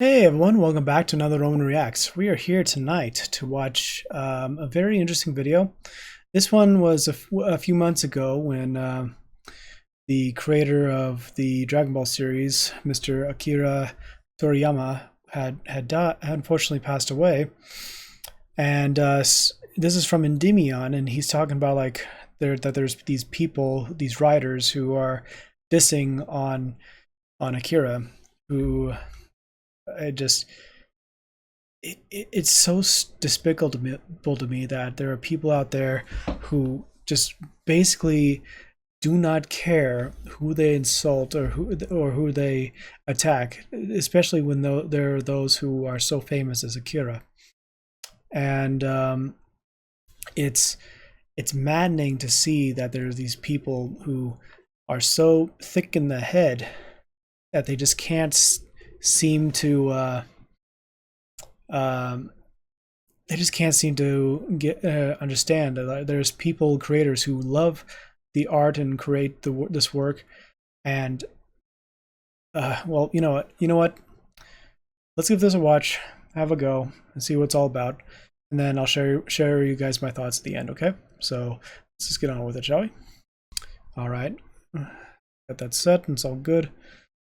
Hey everyone, welcome back to another Roman Reacts. We are here tonight to watch a very interesting video. This one was a few months ago when the creator of the Dragon Ball series, Mr. Akira Toriyama, had unfortunately passed away. And this is from Endymion, and he's talking about like that there's these people, these writers who are dissing on Akira, who I just it's so despicable to me that there are people out there who just basically do not care who they insult or who they attack, especially when there are those who are so famous as Akira. And it's it's maddening to see that there's these people who are so thick in the head that they just can't seem to um, they just can't seem to get understand. There's people, creators who love the art and create this work, and well, you know what? Let's give this a watch, have a go, and see what it's all about, and then I'll share you guys my thoughts at the end. Okay, so let's just get on with it, shall we? All right, got that set, and it's all good.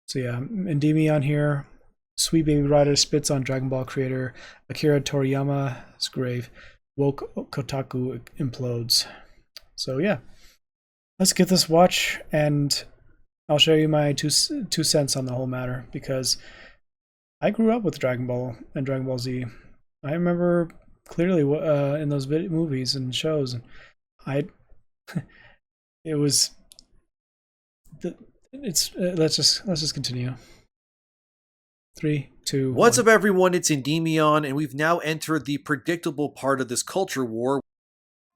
So yeah, Endymion here. Sweet Baby Rider spits on Dragon Ball creator Akira Toriyama's grave. Woke Kotaku implodes. So yeah, let's get this watch, and I'll show you my two cents on the whole matter, because I grew up with Dragon Ball and Dragon Ball Z. I remember clearly in those movies and shows, and I it was it's let's just continue. 3, 2, What's 1. up, everyone? It's Endymion, and we've now entered the predictable part of this culture war.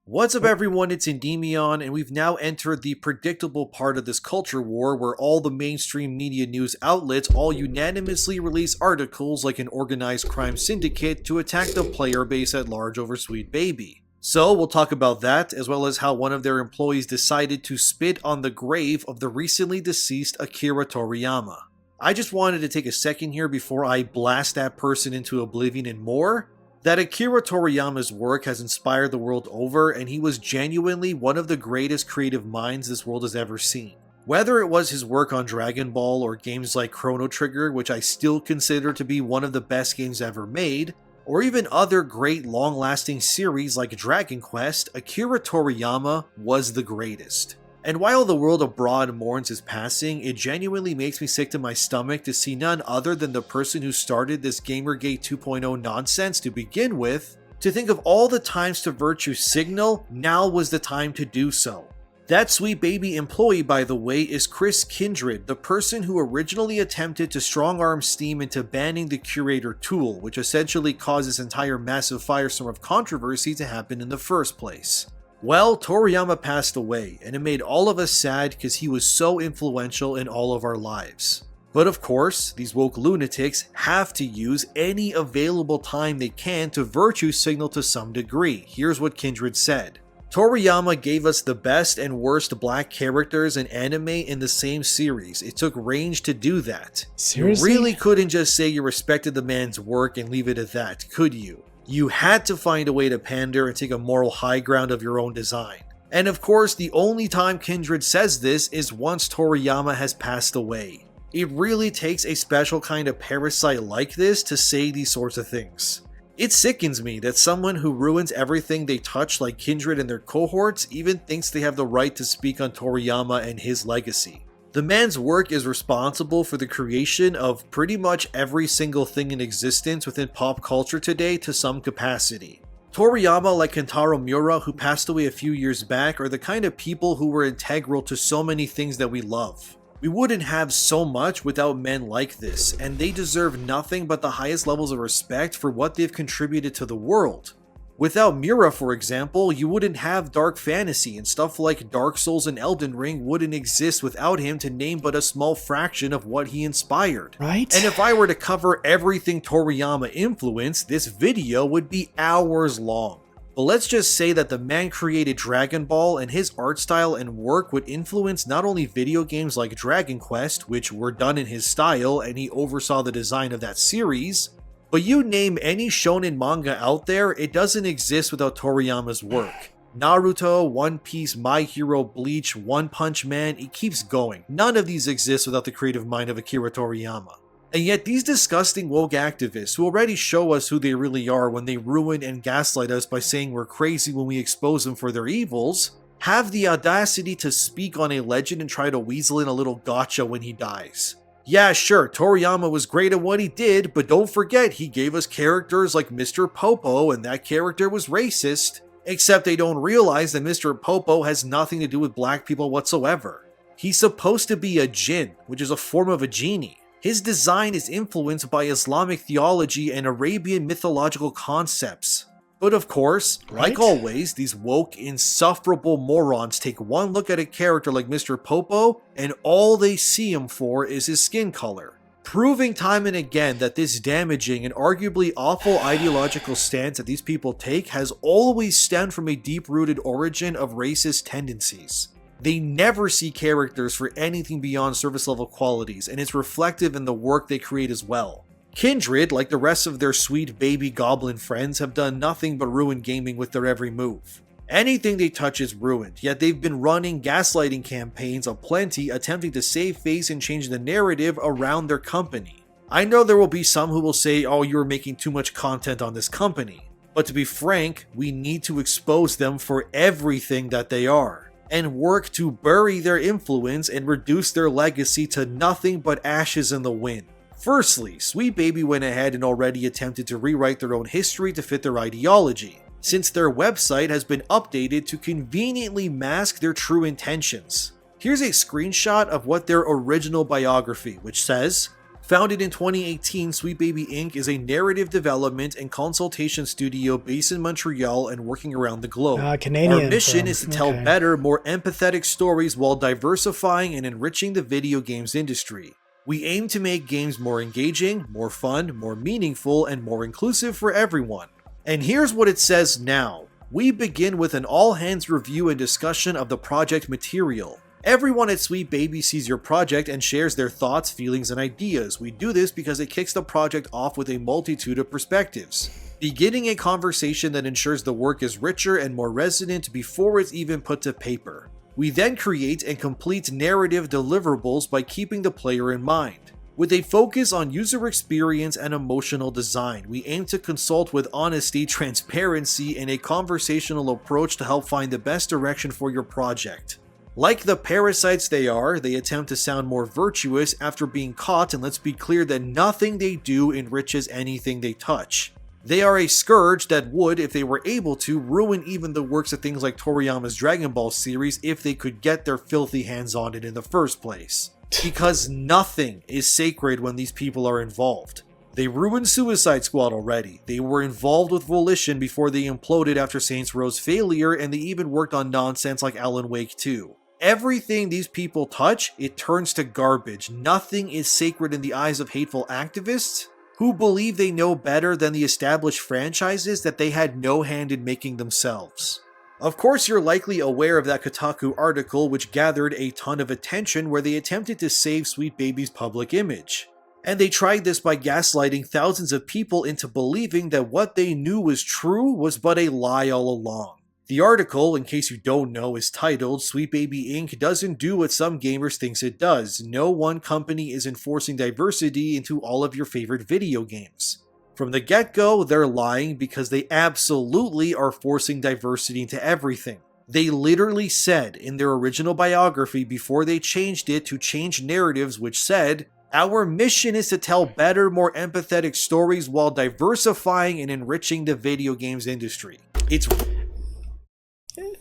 What's up, everyone? It's Endymion, and we've now entered the predictable part of this culture war where all the mainstream media news outlets all unanimously release articles like an organized crime syndicate to attack the player base at large over Sweet Baby. So we'll talk about that, as well as how one of their employees decided to spit on the grave of the recently deceased Akira Toriyama. I just wanted to take a second here before I blast that person into oblivion and more, that Akira Toriyama's work has inspired the world over, and he was genuinely one of the greatest creative minds this world has ever seen. Whether it was his work on Dragon Ball or games like Chrono Trigger, which I still consider to be one of the best games ever made, or even other great long-lasting series like Dragon Quest, Akira Toriyama was the greatest. And while the world abroad mourns his passing, it genuinely makes me sick to my stomach to see none other than the person who started this Gamergate 2.0 nonsense to begin with, to think of all the times to virtue signal, now was the time to do so. That Sweet Baby employee, by the way, is Chris Kindred, the person who originally attempted to strong-arm Steam into banning the Curator tool, which essentially caused this entire massive firestorm of controversy to happen in the first place. Well, Toriyama passed away, and it made all of us sad because he was so influential in all of our lives. But of course, these woke lunatics have to use any available time they can to virtue signal to some degree. Here's what Kindred said. Toriyama gave us the best and worst black characters in anime in the same series. It took range to do that. Seriously? You really couldn't just say you respected the man's work and leave it at that, could you? You had to find a way to pander and take a moral high ground of your own design. And of course, the only time Kindred says this is once Toriyama has passed away. It really takes a special kind of parasite like this to say these sorts of things. It sickens me that someone who ruins everything they touch like Kindred and their cohorts even thinks they have the right to speak on Toriyama and his legacy. The man's work is responsible for the creation of pretty much every single thing in existence within pop culture today to some capacity. Toriyama, like Kentaro Miura, who passed away a few years back, are the kind of people who were integral to so many things that we love. We wouldn't have so much without men like this, and they deserve nothing but the highest levels of respect for what they've contributed to the world. Without Miura, for example, you wouldn't have dark fantasy, and stuff like Dark Souls and Elden Ring wouldn't exist without him, to name but a small fraction of what he inspired. Right? And if I were to cover everything Toriyama influenced, this video would be hours long. But let's just say that the man created Dragon Ball, and his art style and work would influence not only video games like Dragon Quest, which were done in his style and he oversaw the design of that series, but you name any shonen manga out there, it doesn't exist without Toriyama's work. Naruto, One Piece, My Hero, Bleach, One Punch Man, it keeps going. None of these exist without the creative mind of Akira Toriyama. And yet these disgusting woke activists, who already show us who they really are when they ruin and gaslight us by saying we're crazy when we expose them for their evils, have the audacity to speak on a legend and try to weasel in a little gotcha when he dies. Yeah, sure, Toriyama was great at what he did, but don't forget he gave us characters like Mr. Popo, and that character was racist. Except they don't realize that Mr. Popo has nothing to do with black people whatsoever. He's supposed to be a jinn, which is a form of a genie. His design is influenced by Islamic theology and Arabian mythological concepts. But of course, like always, these woke, insufferable morons take one look at a character like Mr. Popo, and all they see him for is his skin color. Proving time and again that this damaging and arguably awful ideological stance that these people take has always stemmed from a deep-rooted origin of racist tendencies. They never see characters for anything beyond surface-level qualities, and it's reflective in the work they create as well. Kindred, like the rest of their sweet baby goblin friends, have done nothing but ruin gaming with their every move. Anything they touch is ruined, yet they've been running gaslighting campaigns aplenty, attempting to save face and change the narrative around their company. I know there will be some who will say, oh, you're making too much content on this company. But to be frank, we need to expose them for everything that they are, and work to bury their influence and reduce their legacy to nothing but ashes in the wind. Firstly, Sweet Baby went ahead and already attempted to rewrite their own history to fit their ideology, since their website has been updated to conveniently mask their true intentions. Here's a screenshot of what their original biography, which says, founded in 2018, Sweet Baby Inc. is a narrative development and consultation studio based in Montreal and working around the globe. Canadian Our mission is to tell better, more empathetic stories while diversifying and enriching the video games industry. We aim to make games more engaging, more fun, more meaningful, and more inclusive for everyone. And here's what it says now. We begin with an all-hands review and discussion of the project material. Everyone at Sweet Baby sees your project and shares their thoughts, feelings, and ideas. We do this because it kicks the project off with a multitude of perspectives, beginning a conversation that ensures the work is richer and more resonant before it's even put to paper. We then create and complete narrative deliverables by keeping the player in mind. With a focus on user experience and emotional design, we aim to consult with honesty, transparency, and a conversational approach to help find the best direction for your project. Like the parasites they are, they attempt to sound more virtuous after being caught, and let's be clear that nothing they do enriches anything they touch. They are a scourge that would, if they were able to, ruin even the works of things like Toriyama's Dragon Ball series if they could get their filthy hands on it in the first place. Because nothing is sacred when these people are involved. They ruined Suicide Squad already. They were involved with Volition before they imploded after Saints Row's failure, and they even worked on nonsense like Alan Wake 2. Everything these people touch, it turns to garbage. Nothing is sacred in the eyes of hateful activists who believe they know better than the established franchises that they had no hand in making themselves. Of course, you're likely aware of that Kotaku article which gathered a ton of attention where they attempted to save Sweet Baby's public image. And they tried this by gaslighting thousands of people into believing that what they knew was true was but a lie all along. The article, in case you don't know, is titled Sweet Baby Inc. doesn't do what some gamers thinks it does. No one company is enforcing diversity into all of your favorite video games. From the get-go, they're lying because they absolutely are forcing diversity into everything. They literally said in their original biography before they changed it to change narratives, which said, our mission is to tell better, more empathetic stories while diversifying and enriching the video games industry.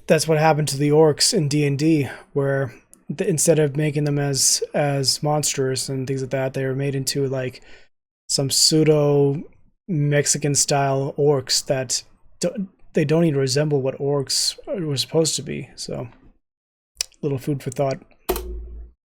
That's what happened to the orcs in D&D, where instead of making them as monsters and things like that, they were made into like some pseudo Mexican style orcs that they don't even resemble what orcs were supposed to be. So, little food for thought.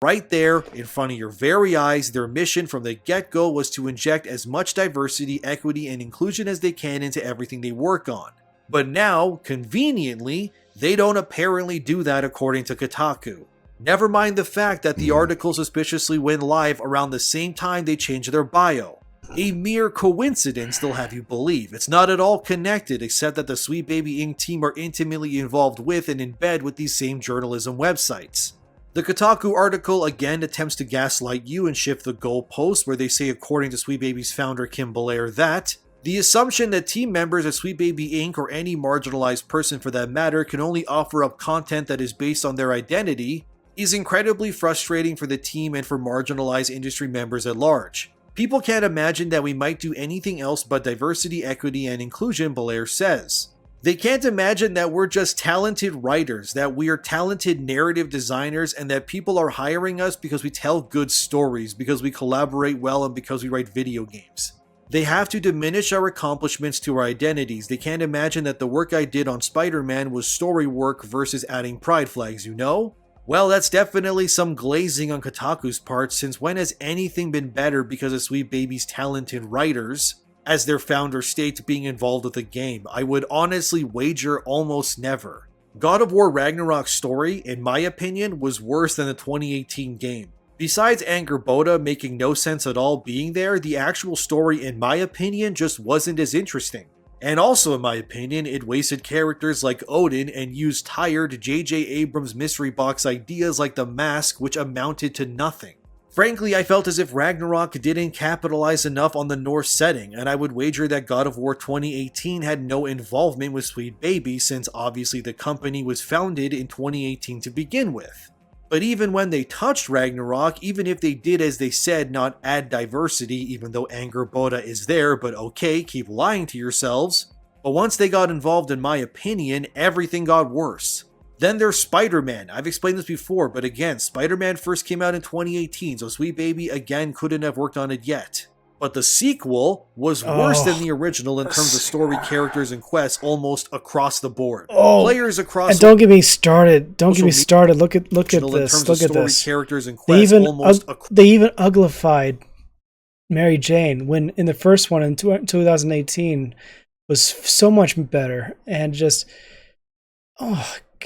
Right there, in front of your very eyes, their mission from the get-go was to inject as much diversity, equity, and inclusion as they can into everything they work on. But now, conveniently, they don't apparently do that according to Kotaku. Never mind the fact that the article suspiciously went live around the same time they changed their bio. A mere coincidence, they'll have you believe. It's not at all connected, except that the Sweet Baby Inc. team are intimately involved with and in bed with these same journalism websites. The Kotaku article again attempts to gaslight you and shift the goalpost, where they say, according to Sweet Baby's founder Kim Belair, that the assumption that team members at Sweet Baby Inc. or any marginalized person for that matter can only offer up content that is based on their identity is incredibly frustrating for the team and for marginalized industry members at large. People can't imagine that we might do anything else but diversity, equity, and inclusion, Belair says. They can't imagine that we're just talented writers, that we are talented narrative designers, and that people are hiring us because we tell good stories, because we collaborate well, and because we write video games. They have to diminish our accomplishments to our identities. They can't imagine that the work I did on Spider-Man was story work versus adding pride flags, you know? Well, that's definitely some glazing on Kotaku's part, since when has anything been better because of Sweet Baby's talented writers, as their founder states, being involved with the game? I would honestly wager almost never. God of War Ragnarok's story, in my opinion, was worse than the 2018 game. Besides Angerboda making no sense at all being there, the actual story, in my opinion, just wasn't as interesting. And also, in my opinion, it wasted characters like Odin and used tired J.J. Abrams mystery box ideas like the Mask, which amounted to nothing. Frankly, I felt as if Ragnarok didn't capitalize enough on the Norse setting, and I would wager that God of War 2018 had no involvement with Sweet Baby, since obviously the company was founded in 2018 to begin with. But even when they touched Ragnarok, even if they did as they said, not add diversity, even though Angerboda is there, but okay, keep lying to yourselves. But once they got involved, in my opinion, everything got worse. Then there's Spider-Man. I've explained this before, but again, Spider-Man first came out in 2018, so Sweet Baby again couldn't have worked on it yet. But the sequel was worse than the original in terms of story, characters, and quests almost across the board. Players across and don't get me started. Don't get me started. Look at this. Look at this. Characters and quests they even uglified Mary Jane when in the first one in 2018 was so much better, and just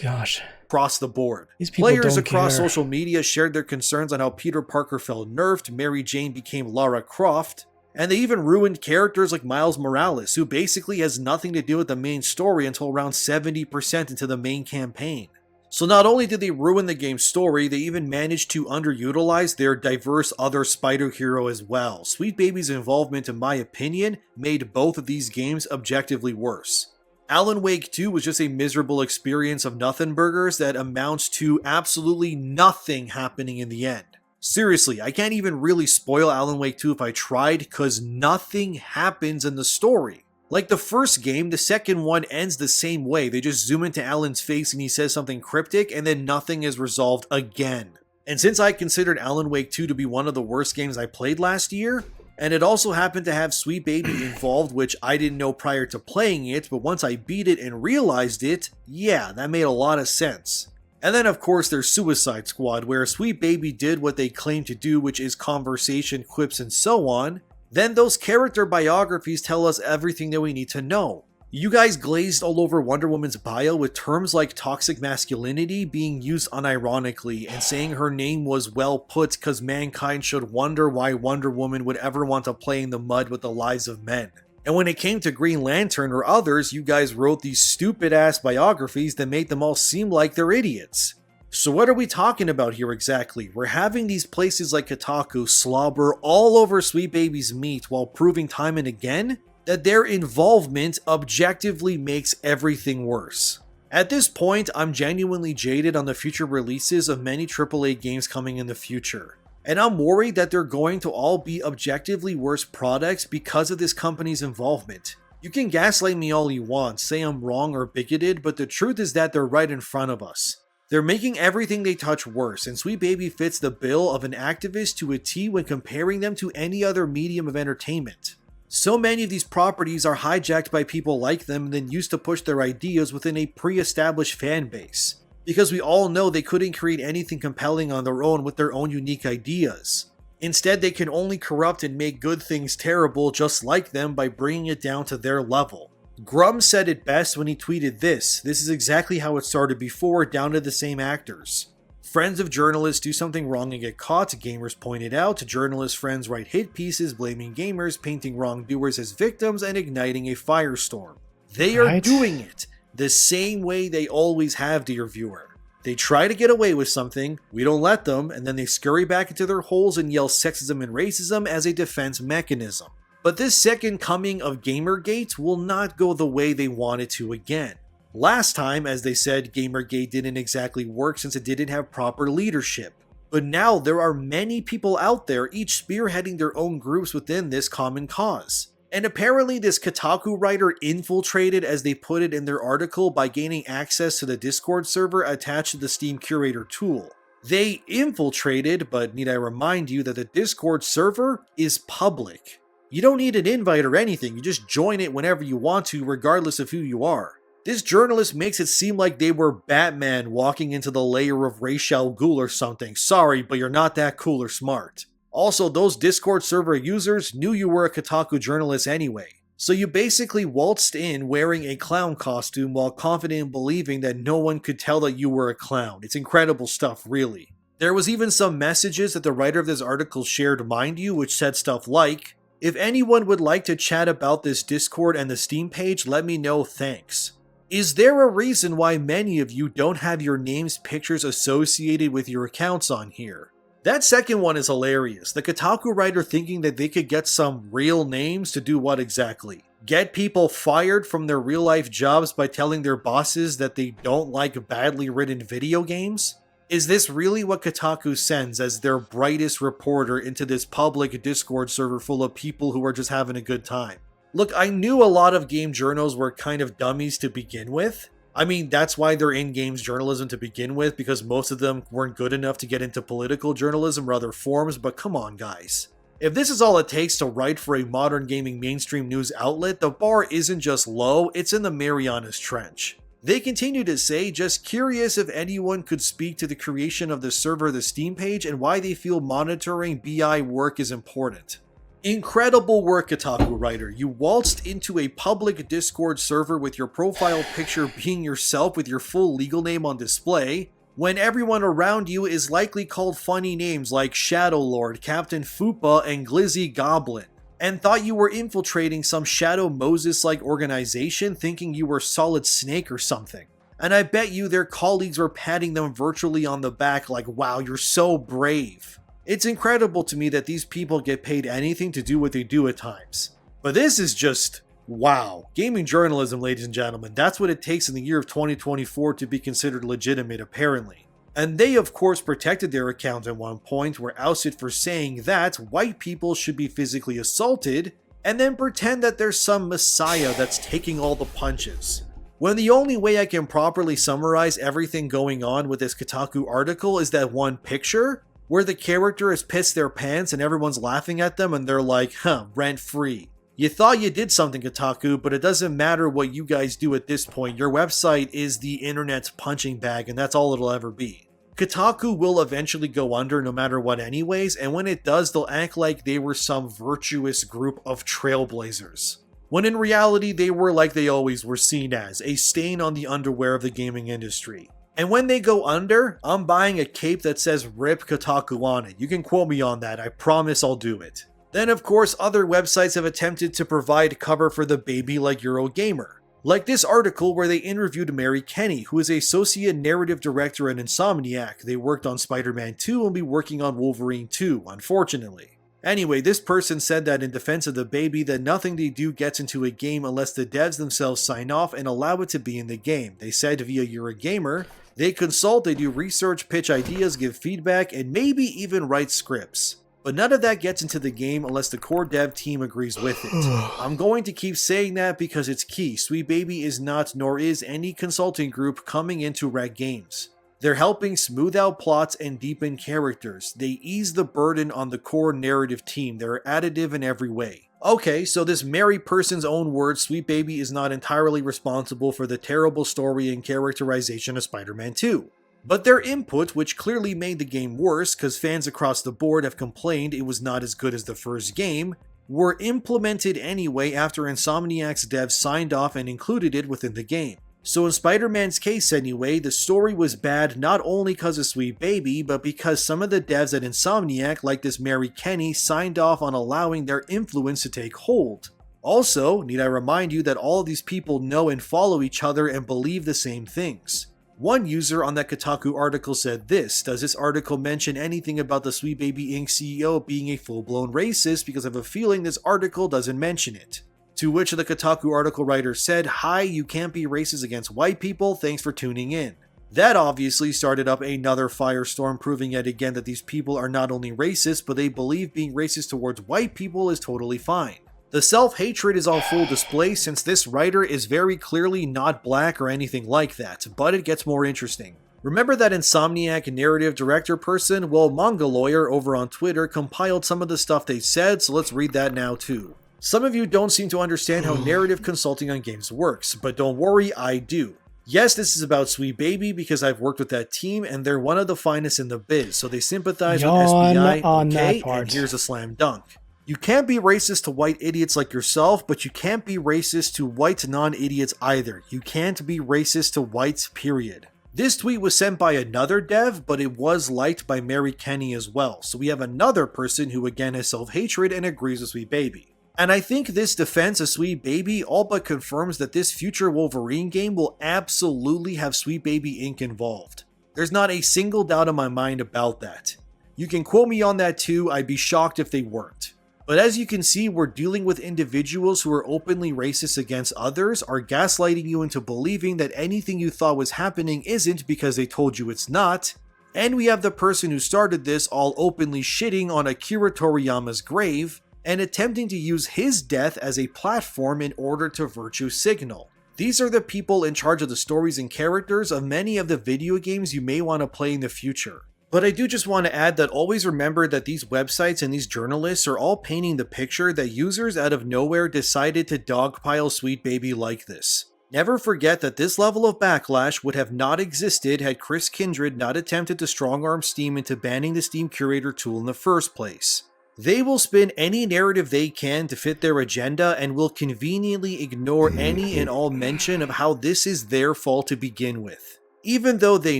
gosh. Across the board. Players across social media shared their concerns on how Peter Parker felt nerfed, Mary Jane became Lara Croft, and they even ruined characters like Miles Morales, who basically has nothing to do with the main story until around 70% into the main campaign. So not only did they ruin the game's story, they even managed to underutilize their diverse other spider hero as well. Sweet Baby's involvement, in my opinion, made both of these games objectively worse. Alan Wake 2 was just a miserable experience of nothing burgers that amounts to absolutely nothing happening in the end. Seriously, I can't even really spoil Alan Wake 2 if I tried, cause nothing happens in the story. Like the first game, the second one ends the same way. They just zoom into Alan's face and he says something cryptic, and then nothing is resolved again. And since I considered Alan Wake 2 to be one of the worst games I played last year, and it also happened to have Sweet Baby involved, which I didn't know prior to playing it, but once I beat it and realized it, yeah, that made a lot of sense. And then of course there's Suicide Squad, where Sweet Baby did what they claim to do, which is conversation, quips, and so on. Then those character biographies tell us everything that we need to know. You guys glazed all over Wonder Woman's bio with terms like toxic masculinity being used unironically, and saying her name was well put cause mankind should wonder why Wonder Woman would ever want to play in the mud with the lives of men. And when it came to Green Lantern or others, you guys wrote these stupid ass biographies that made them all seem like they're idiots. So what are we talking about here exactly? We're having these places like Kotaku slobber all over Sweet Baby's meat while proving time and again that their involvement objectively makes everything worse. At this point, I'm genuinely jaded on the future releases of many AAA games coming in the future. And I'm worried that they're going to all be objectively worse products because of this company's involvement. You can gaslight me all you want, say I'm wrong or bigoted, but the truth is that they're right in front of us. They're making everything they touch worse, and Sweet Baby fits the bill of an activist to a T when comparing them to any other medium of entertainment. So many of these properties are hijacked by people like them and then used to push their ideas within a pre-established fan base. Because we all know they couldn't create anything compelling on their own with their own unique ideas. Instead, they can only corrupt and make good things terrible just like them by bringing it down to their level. Grum said it best when he tweeted this is exactly how it started before, down to the same actors. Friends of journalists do something wrong and get caught, gamers pointed out. Journalist friends write hit pieces blaming gamers, painting wrongdoers as victims, and igniting a firestorm. They are doing it the same way they always have, dear viewer. They try to get away with something, we don't let them, and then they scurry back into their holes and yell sexism and racism as a defense mechanism. But this second coming of Gamergate will not go the way they want it to again. Last time, as they said, Gamergate didn't exactly work since it didn't have proper leadership. But now there are many people out there, each spearheading their own groups within this common cause. And apparently this Kotaku writer infiltrated, as they put it in their article, by gaining access to the Discord server attached to the Steam Curator tool. They infiltrated, but need I remind you that the Discord server is public. You don't need an invite or anything, you just join it whenever you want to, regardless of who you are. This journalist makes it seem like they were Batman walking into the lair of Ra's al Ghul or something. Sorry, but you're not that cool or smart. Also, those Discord server users knew you were a Kotaku journalist anyway. So you basically waltzed in wearing a clown costume while confident in believing that no one could tell that you were a clown. It's incredible stuff, really. There was even some messages that the writer of this article shared, mind you, which said stuff like, "If anyone would like to chat about this Discord and the Steam page, let me know, thanks." Is there a reason why many of you don't have your names' pictures associated with your accounts on here? That second one is hilarious. The Kotaku writer thinking that they could get some real names to do what exactly? Get people fired from their real life jobs by telling their bosses that they don't like badly written video games? Is this really what Kotaku sends as their brightest reporter into this public Discord server full of people who are just having a good time? Look, I knew a lot of game journos were kind of dummies to begin with. I mean, that's why they're in games journalism to begin with, because most of them weren't good enough to get into political journalism or other forms, but come on, guys. If this is all it takes to write for a modern gaming mainstream news outlet, the bar isn't just low, it's in the Marianas Trench. They continue to say, just curious if anyone could speak to the creation of the server, the Steam page, and why they feel monitoring BI work is important. Incredible work, Kotaku writer. You waltzed into a public Discord server with your profile picture being yourself with your full legal name on display, when everyone around you is likely called funny names like Shadow Lord, Captain Fupa, and Glizzy Goblin, and thought you were infiltrating some Shadow Moses-like organization thinking you were Solid Snake or something. And I bet you their colleagues were patting them virtually on the back like, wow, you're so brave. It's incredible to me that these people get paid anything to do what they do at times. But this is just, wow. Gaming journalism, ladies and gentlemen, that's what it takes in the year of 2024 to be considered legitimate, apparently. And they, of course, protected their account at one point, were ousted for saying that white people should be physically assaulted, and then pretend that there's some messiah that's taking all the punches. When the only way I can properly summarize everything going on with this Kotaku article is that one picture, where the character has pissed their pants and everyone's laughing at them and they're like, rent free. You thought you did something, Kotaku, but it doesn't matter what you guys do at this point. Your website is the internet's punching bag, and that's all it'll ever be. Kotaku will eventually go under no matter what anyways, and when it does, they'll act like they were some virtuous group of trailblazers. When in reality, they were like they always were seen as, a stain on the underwear of the gaming industry. And when they go under, I'm buying a cape that says RIP Kotaku on it. You can quote me on that, I promise I'll do it. Then of course, other websites have attempted to provide cover for the baby like Eurogamer. Like this article where they interviewed Mary Kenny, who is Associate Narrative Director at Insomniac. They worked on Spider-Man 2 and will be working on Wolverine 2, unfortunately. Anyway, this person said that in defense of the baby, that nothing they do gets into a game unless the devs themselves sign off and allow it to be in the game. They said via Eurogamer, they consult, they do research, pitch ideas, give feedback, and maybe even write scripts. But none of that gets into the game unless the core dev team agrees with it. I'm going to keep saying that because it's key. Sweet Baby is not, nor is any consulting group coming into Rec Games. They're helping smooth out plots and deepen characters. They ease the burden on the core narrative team. They're additive in every way. Okay, so this Mary person's own words, Sweet Baby is not entirely responsible for the terrible story and characterization of Spider-Man 2. But their input, which clearly made the game worse because fans across the board have complained it was not as good as the first game, were implemented anyway after Insomniac's devs signed off and included it within the game. So in Spider-Man's case anyway, the story was bad not only because of Sweet Baby, but because some of the devs at Insomniac, like this Mary Kenny, signed off on allowing their influence to take hold. Also, need I remind you that all of these people know and follow each other and believe the same things. One user on that Kotaku article said this: does this article mention anything about the Sweet Baby Inc. CEO being a full-blown racist, because I have a feeling this article doesn't mention it. To which the Kotaku article writer said, "Hi, you can't be racist against white people, thanks for tuning in." That obviously started up another firestorm, proving yet again that these people are not only racist, but they believe being racist towards white people is totally fine. The self-hatred is on full display since this writer is very clearly not black or anything like that, but it gets more interesting. Remember that Insomniac narrative director person? Well, Manga Lawyer over on Twitter compiled some of the stuff they said, so let's read that now too. Some of you don't seem to understand how narrative consulting on games works, but don't worry, I do. Yes, this is about Sweet Baby because I've worked with that team and they're one of the finest in the biz, so they sympathize with SPI, okay, and here's a slam dunk. You can't be racist to white idiots like yourself, but you can't be racist to white non-idiots either. You can't be racist to whites, period. This tweet was sent by another dev, but it was liked by Mary Kenny as well, so we have another person who again has self-hatred and agrees with Sweet Baby. And I think this defense of Sweet Baby all but confirms that this future Wolverine game will absolutely have Sweet Baby Inc. involved. There's not a single doubt in my mind about that. You can quote me on that too, I'd be shocked if they weren't. But as you can see, we're dealing with individuals who are openly racist against others, are gaslighting you into believing that anything you thought was happening isn't because they told you it's not. And we have the person who started this all openly shitting on Akira Toriyama's grave, and attempting to use his death as a platform in order to virtue signal. These are the people in charge of the stories and characters of many of the video games you may want to play in the future. But I do just want to add that always remember that these websites and these journalists are all painting the picture that users out of nowhere decided to dogpile Sweet Baby like this. Never forget that this level of backlash would have not existed had Chris Kindred not attempted to strong-arm Steam into banning the Steam Curator tool in the first place. They will spin any narrative they can to fit their agenda and will conveniently ignore any and all mention of how this is their fault to begin with. Even though they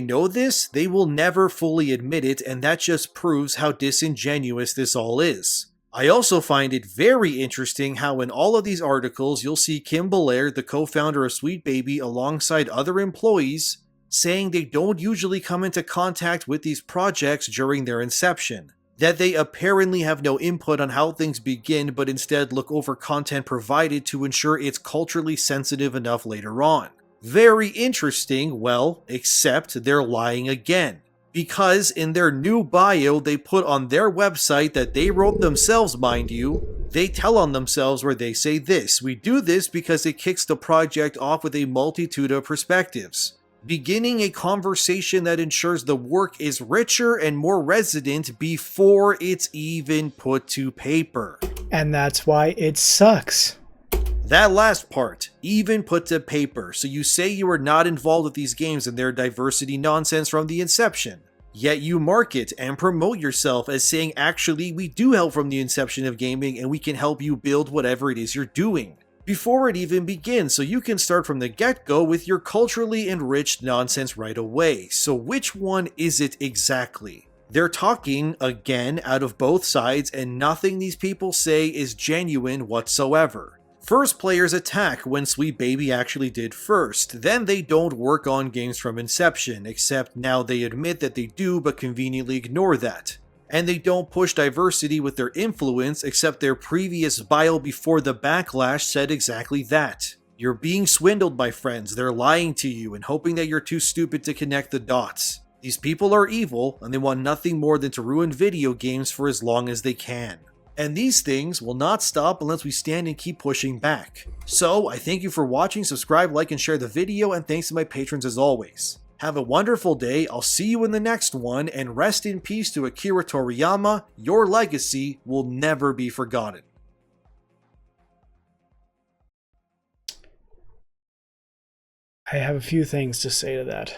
know this, they will never fully admit it, and that just proves how disingenuous this all is. I also find it very interesting how in all of these articles you'll see Kim Belair, the co-founder of Sweet Baby, alongside other employees, saying they don't usually come into contact with these projects during their inception. That they apparently have no input on how things begin, but instead look over content provided to ensure it's culturally sensitive enough later on. Very interesting, well, except they're lying again. Because in their new bio they put on their website that they wrote themselves, mind you, they tell on themselves where they say this: "We do this because it kicks the project off with a multitude of perspectives, beginning a conversation that ensures the work is richer and more resonant before it's even put to paper." And that's why it sucks. That last part, even put to paper, so you say you are not involved with these games and their diversity nonsense from the inception. Yet you market and promote yourself as saying, actually, we do help from the inception of gaming and we can help you build whatever it is you're doing before it even begins, so you can start from the get-go with your culturally enriched nonsense right away. So which one is it exactly? They're talking, again, out of both sides, and nothing these people say is genuine whatsoever. First, players attack when Sweet Baby actually did first, then they don't work on games from inception, except now they admit that they do but conveniently ignore that. And they don't push diversity with their influence, except their previous bio before the backlash said exactly that. You're being swindled by friends, they're lying to you and hoping that you're too stupid to connect the dots. These people are evil, and they want nothing more than to ruin video games for as long as they can. And these things will not stop unless we stand and keep pushing back. So, I thank you for watching, subscribe, like, and share the video, and thanks to my patrons as always. Have a wonderful day, I'll see you in the next one, and rest in peace to Akira Toriyama, your legacy will never be forgotten. I have a few things to say to that.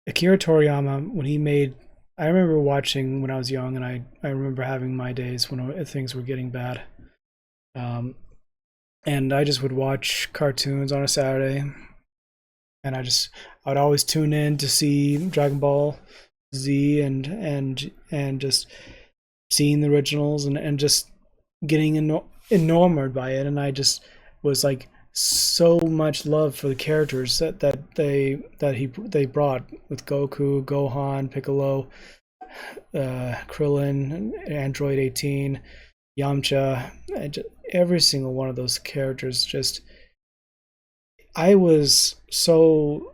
Akira Toriyama, when he made I remember watching when I was young, and I remember having my days when things were getting bad. Um, and I just would watch cartoons on a Saturday, and I would always tune in to see Dragon Ball Z and just seeing the originals and just getting enamored by it, and I just was like so much love for the characters that they brought with Goku, Gohan, Piccolo, Krillin, Android 18, Yamcha, every single one of those characters. Just I was so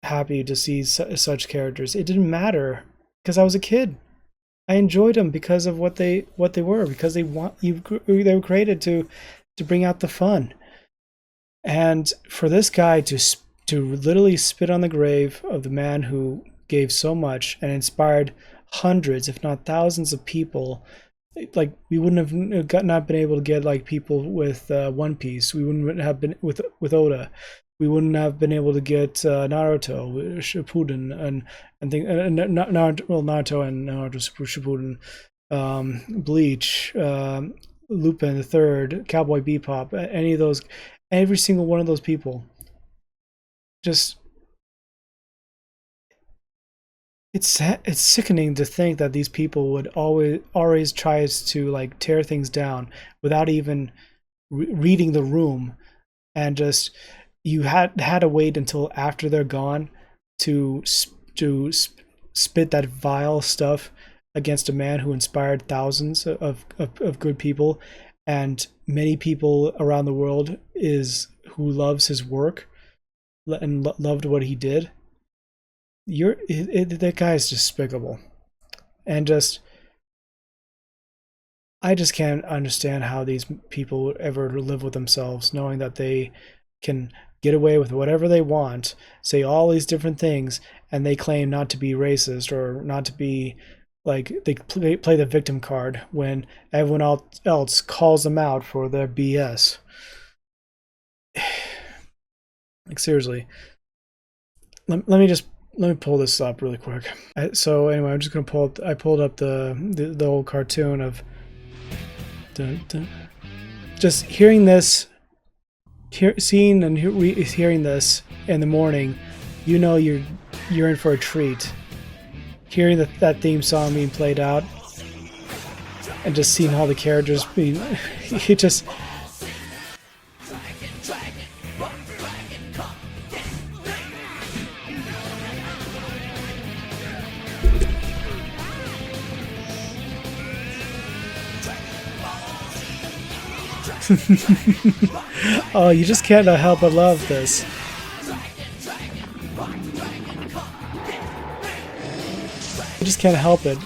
happy to see such characters. It didn't matter because I was a kid. I enjoyed them because of what they were, because they were created to bring out the fun. And for this guy to literally spit on the grave of the man who gave so much and inspired hundreds, if not thousands, of people, like we wouldn't have not been able to get like people with One Piece. We wouldn't have been with Oda. We wouldn't have been able to get Naruto, Shippuden, Naruto and Naruto Shippuden, Bleach, Lupin the Third, Cowboy Bebop, any of those, every single one of those people. Just it's sickening to think that these people would always tries to like tear things down without even reading the room, and just you had to wait until after they're gone to spit that vile stuff against a man who inspired thousands of good people, and many people around the world is who loves his work and loved what he did. That guy is despicable, and just I just can't understand how these people would ever live with themselves, knowing that they can get away with whatever they want, say all these different things, and they claim not to be racist or not to be like they play the victim card when everyone else calls them out for their BS. Like seriously, let me just let me pull this up really quick. So anyway, I'm just gonna pull up. I pulled up the old cartoon of dun, dun. Just hearing this, seeing and hearing this in the morning. You know you're in for a treat. Hearing that theme song being played out, and just seeing all the characters being, it just. Oh, you just can't help but love this. You just can't help it.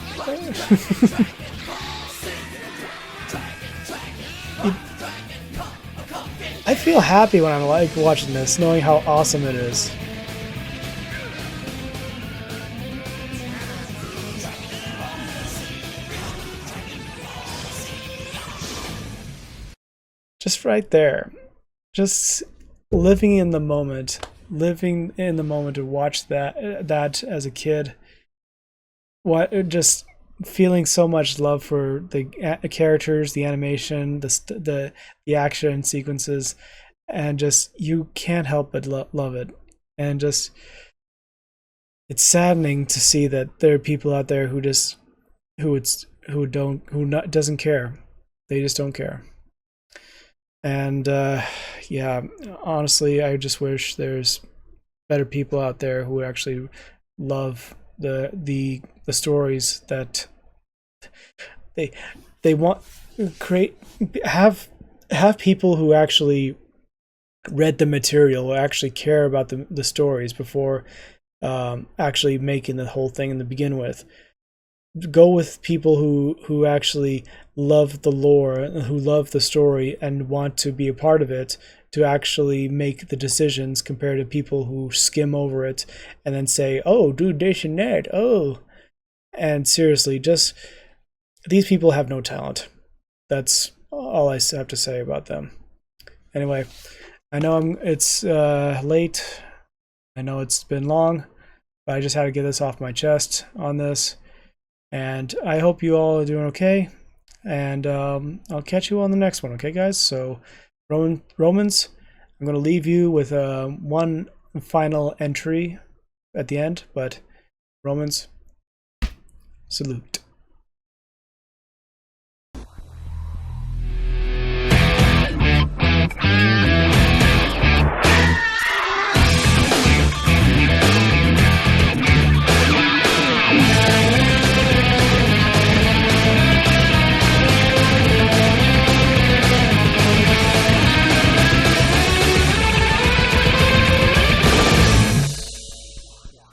I feel happy when I'm like watching this, knowing how awesome it is. Just right there. Just living in the moment to watch that as a kid. What just feeling so much love for the characters, the animation, the action sequences, and just you can't help but love it. And just it's saddening to see that there are people out there who just who don't who not doesn't care. They just don't care. And yeah, honestly, I just wish there's better people out there who actually love the stories that they they want create have people who actually read the material or actually care about the stories before actually making the whole thing in the begin with. Go with people who actually love the lore, who love the story and want to be a part of it, to actually make the decisions compared to people who skim over it and then say, "Oh, dude, this and that." Oh, and seriously, just these people have no talent. That's all I have to say about them. Anyway, I know it's late. I know it's been long. But I just had to get this off my chest on this. And I hope you all are doing okay. And I'll catch you on the next one, okay, guys? So, Romans, I'm going to leave you with one final entry at the end, but Romans, salute.